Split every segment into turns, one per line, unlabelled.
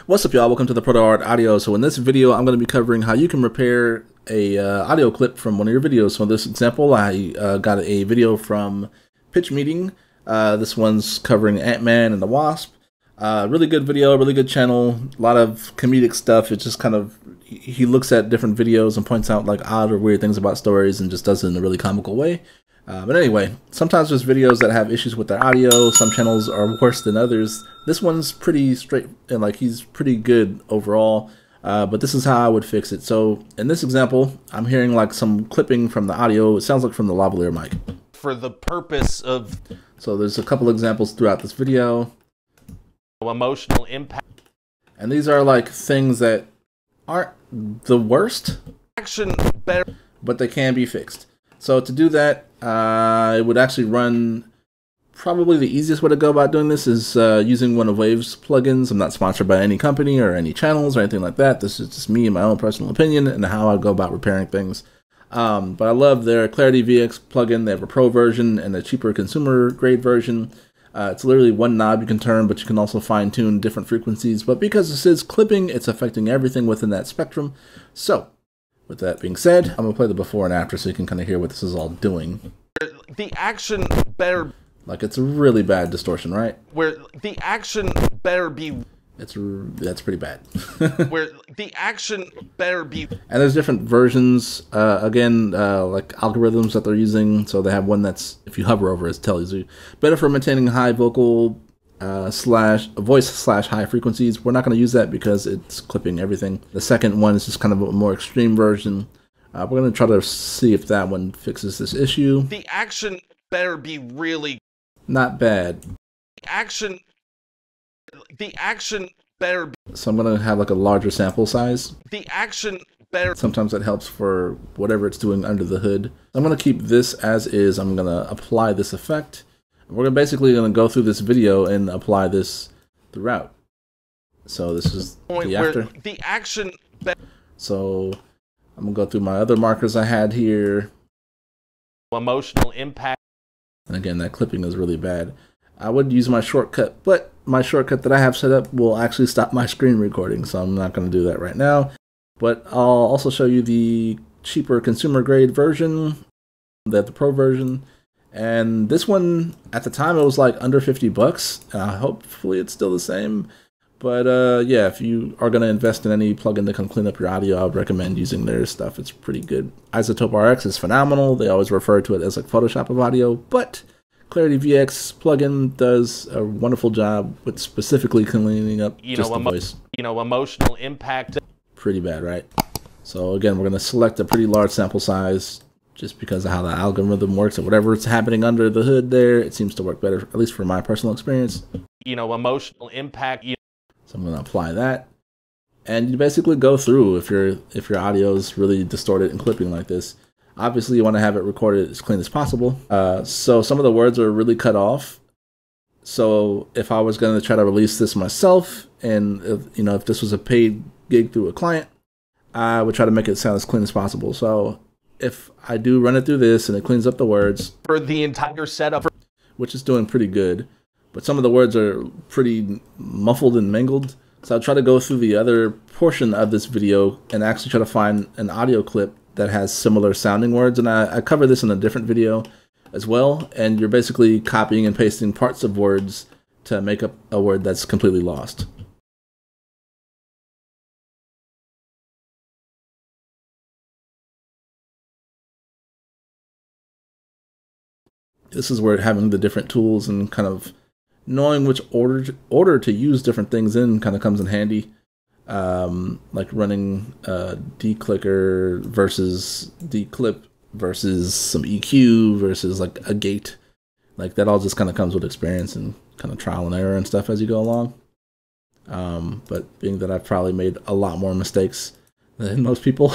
What's up, y'all? Welcome to the TheprotoartAudio. So in this video, I'm going to be covering how you can repair a audio clip from one of your videos. So in this example, I got a video from Pitch Meeting. This one's covering Ant-Man and the Wasp. Really good video, really good channel. A lot of comedic stuff. It's just kind of, he looks at different videos and points out like odd or weird things about stories and just does it in a really comical way. But anyway, sometimes there's videos that have issues with their audio. Some channels are worse than others. This one's pretty straight, and like he's pretty good overall. But this is how I would fix it. So in this example, I'm hearing like some clipping from the audio. It sounds like from the lavalier mic.
For the purpose of...
So there's a couple examples throughout this video.
Emotional impact.
And these are like things that aren't the worst.
Action better.
But they can be fixed. So to do that, it would actually run, probably the easiest way to go about doing this is using one of Wave's plugins. I'm not sponsored by any company or any channels or anything like that. This is just me and my own personal opinion and how I go about repairing things. But I love their Clarity VX plugin. They have a pro version and a cheaper consumer grade version. It's literally one knob you can turn, but you can also fine tune different frequencies. But because this is clipping, it's affecting everything within that spectrum. So with that being said, I'm going to play the before and after so you can kind of hear what this is all doing.
The action better...
Like, it's a really bad distortion, right?
Where the action better be...
That's pretty bad.
Where the action better be...
And there's different versions, again, like algorithms that they're using. So they have one that's, if you hover over it, it tells you better for maintaining high vocal voice high frequencies. We're not going to use that because it's clipping everything. The second one is just kind of a more extreme version. We're going to try to see if that one fixes this issue.
The action better be really...
Not bad.
The action better be...
So I'm going to have like a larger sample size.
The action better...
Sometimes that helps for whatever it's doing under the hood. I'm going to keep this as is. I'm going to apply this effect. We're basically going to go through this video and apply this throughout. So this is the after.
The action...
So I'm going to go through my other markers I had here.
Emotional impact.
And again, that clipping is really bad. I would use my shortcut, but my shortcut that I have set up will actually stop my screen recording, so I'm not going to do that right now. But I'll also show you the cheaper consumer grade version, the pro version. And this one, at the time, it was like under 50 bucks. Hopefully it's still the same. But yeah, if you are going to invest in any plugin that can clean up your audio, I would recommend using their stuff. It's pretty good. Isotope RX is phenomenal. They always refer to it as like Photoshop of audio, but Clarity VX plugin does a wonderful job with specifically cleaning up just the voice.
Emotional impact.
Pretty bad, right? So again, we're going to select a pretty large sample size just because of how the algorithm works and whatever's happening under the hood there. It seems to work better, at least for my personal experience.
Emotional impact.
So I'm going to apply that. And you basically go through if your audio is really distorted and clipping like this. Obviously, you want to have it recorded as clean as possible. So some of the words are really cut off. So if I was going to try to release this myself, and if this was a paid gig through a client, I would try to make it sound as clean as possible. So if I do run it through this and it cleans up the words
for the entire setup,
which is doing pretty good, but some of the words are pretty muffled and mangled. So I'll try to go through the other portion of this video and actually try to find an audio clip that has similar sounding words. And I cover this in a different video as well. And you're basically copying and pasting parts of words to make up a word that's completely lost. This is where having the different tools and kind of knowing which order to use different things in kind of comes in handy. Like running declicker versus declip versus some EQ versus like a gate. Like that all just kind of comes with experience and kind of trial and error and stuff as you go along. But being that I've probably made a lot more mistakes than most people,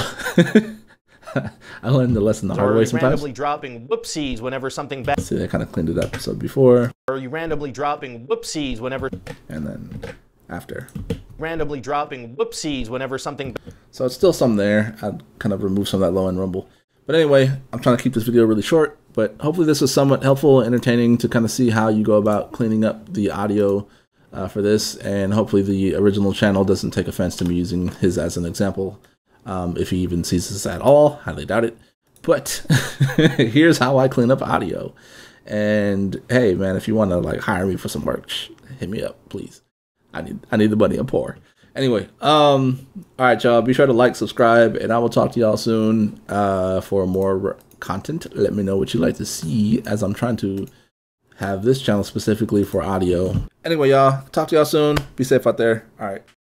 I learned the lesson the hard way sometimes.
Randomly dropping whoopsies whenever something bad.
See, I kind of cleaned it up episode before.
Or are you randomly dropping whoopsies whenever...
And then after.
Randomly dropping whoopsies whenever something...
So it's still some there. I kind of removed some of that low end rumble. But anyway, I'm trying to keep this video really short. But hopefully this was somewhat helpful and entertaining to kind of see how you go about cleaning up the audio for this, and hopefully the original channel doesn't take offense to me using his as an example. If he even sees this at all, highly doubt it. But here's how I clean up audio. And hey, man, if you want to like hire me for some work, hit me up, please. I need the money. I'm poor. Anyway, all right, y'all. Be sure to like, subscribe, and I will talk to y'all soon for more content. Let me know what you'd like to see, as I'm trying to have this channel specifically for audio. Anyway, y'all, talk to y'all soon. Be safe out there. All right.